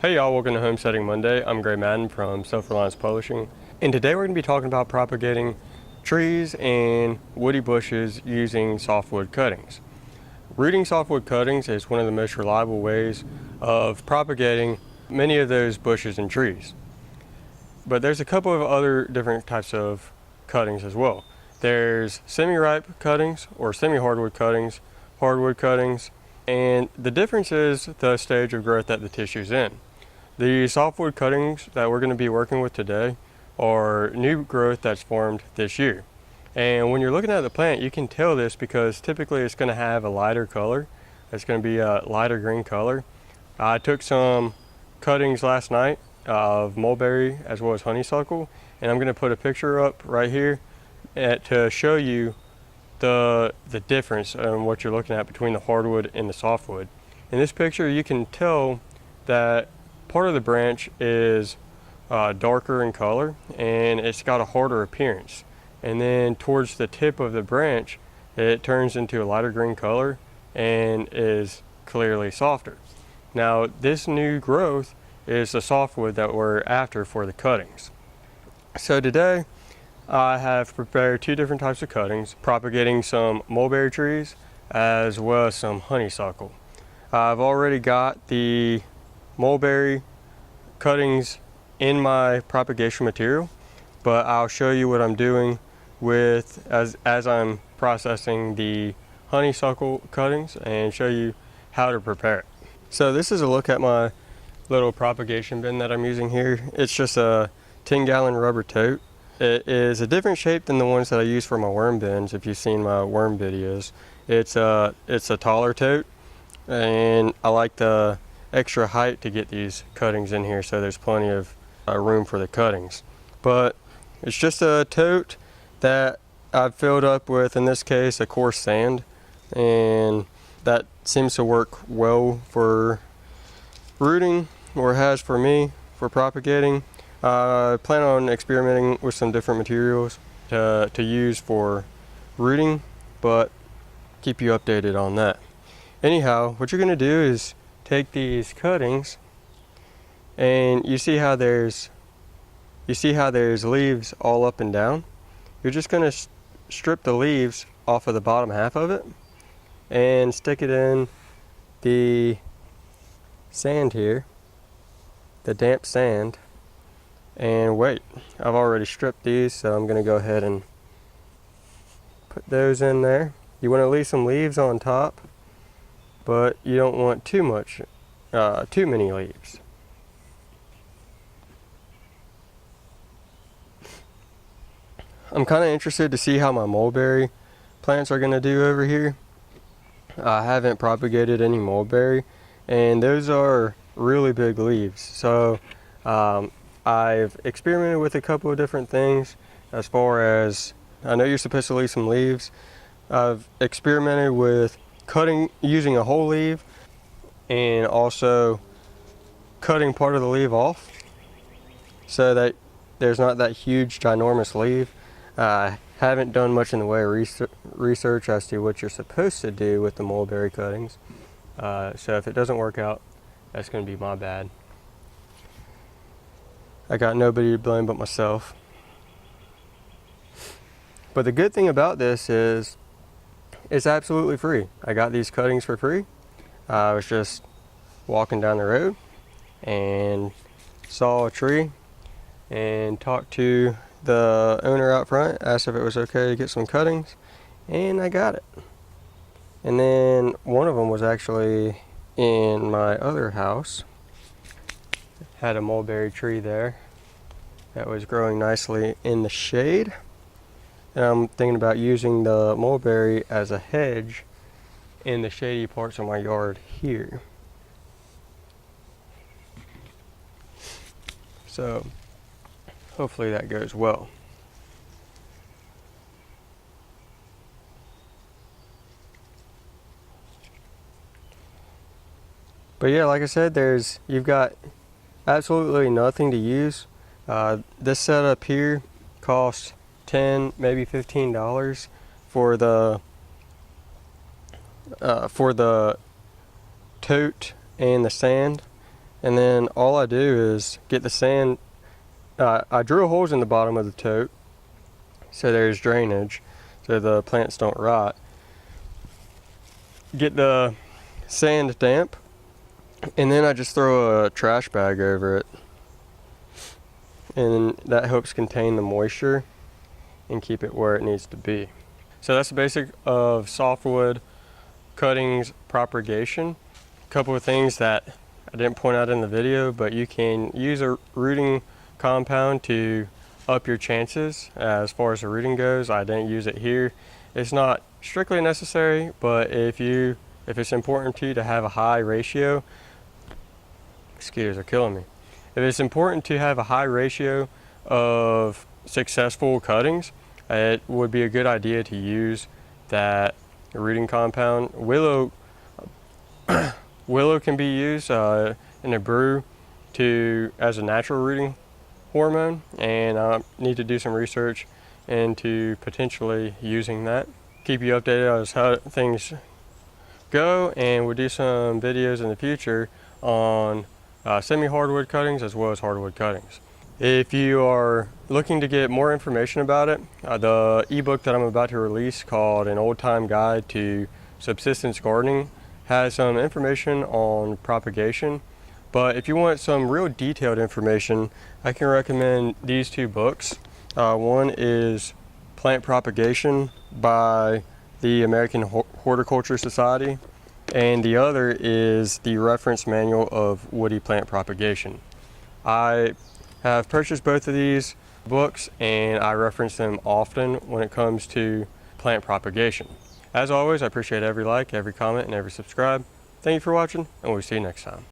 Hey y'all, welcome to Homesteading Monday. I'm Gray Madden from Self-Reliance Publishing, and today we're going to be talking about propagating trees and woody bushes using softwood cuttings. Rooting softwood cuttings is one of the most reliable ways of propagating many of those bushes and trees. But there's a couple of other different types of cuttings as well. There's semi-ripe cuttings or semi-hardwood cuttings, hardwood cuttings, and the difference is the stage of growth that the tissue's in. The softwood cuttings that we're going to be working with today are new growth that's formed this year. And when you're looking at the plant, you can tell this because typically it's going to have a lighter color. It's going to be a lighter green color. I took some cuttings last night of mulberry as well as honeysuckle, and I'm going to put a picture up right here to show you the difference in what you're looking at between the hardwood and the softwood. In this picture, you can tell that part of the branch is darker in color and it's got a harder appearance, and then towards the tip of the branch it turns into a lighter green color and is clearly softer. Now this new growth is the softwood that we're after for the cuttings. So today I have prepared two different types of cuttings, propagating some mulberry trees as well as some honeysuckle. I've already got the mulberry cuttings in my propagation material, but I'll show you what I'm doing with as I'm processing the honeysuckle cuttings and show you how to prepare it. So this is a look at my little propagation bin that I'm using here. It's just a 10-gallon rubber tote. It is a different shape than the ones that I use for my worm bins. If you've seen my worm videos, it's a taller tote, and I like the extra height to get these cuttings in here, so there's plenty of room for the cuttings. But it's just a tote that I've filled up with, in this case, a coarse sand, and that seems to work well for rooting, or has for me for propagating. I plan on experimenting with some different materials to use for rooting, but keep you updated on that. Anyhow, what you're going to do is take these cuttings, and you see how there's leaves all up and down. You're just going to strip the leaves off of the bottom half of it and stick it in the sand here, the damp sand, and wait. I've already stripped these, so I'm going to go ahead and put those in there. You want to leave some leaves on top, but you don't want too many leaves. I'm kind of interested to see how my mulberry plants are going to do over here. I haven't propagated any mulberry, and those are really big leaves. So I've experimented with a couple of different things as far as, I know you're supposed to leave some leaves. I've experimented with using a whole leaf, and also cutting part of the leaf off so that there's not that huge ginormous leaf. I haven't done much in the way of research as to what you're supposed to do with the mulberry cuttings, so if it doesn't work out, that's going to be my bad. I got nobody to blame but myself. But the good thing about this is it's absolutely free. I got these cuttings for free. I was just walking down the road and saw a tree and talked to the owner out front, asked if it was okay to get some cuttings, and I got it. And then one of them was actually in my other house. Had a mulberry tree there that was growing nicely in the shade, and I'm thinking about using the mulberry as a hedge in the shady parts of my yard here. So hopefully that goes well. But yeah, like I said, you've got absolutely nothing to use. This setup here costs $10, maybe $15 for the tote and the sand, And then all I do is get the sand, I drill holes in the bottom of the tote so there's drainage so the plants don't rot. Get the sand damp, and then I just throw a trash bag over it, and that helps contain the moisture and keep it where it needs to be. So that's the basic of softwood cuttings propagation. A couple of things that I didn't point out in the video, but you can use a rooting compound to up your chances as far as the rooting goes. I didn't use it here. It's not strictly necessary, but if it's important to you to have a high ratio, mosquitoes are killing me. If it's important to have a high ratio of successful cuttings, it would be a good idea to use that rooting compound. Willow can be used in a brew as a natural rooting hormone, and I need to do some research into potentially using that. Keep you updated as how things go, and we'll do some videos in the future on semi-hardwood cuttings as well as hardwood cuttings. If you are looking to get more information about it, the ebook that I'm about to release called An Old Time Guide to Subsistence Gardening has some information on propagation. But if you want some real detailed information, I can recommend these two books. One is Plant Propagation by the American Horticulture Society, and the other is the Reference Manual of Woody Plant Propagation. I have purchased both of these books, and I reference them often when it comes to plant propagation. As always, I appreciate every like, every comment, and every subscribe. Thank you for watching, and we'll see you next time.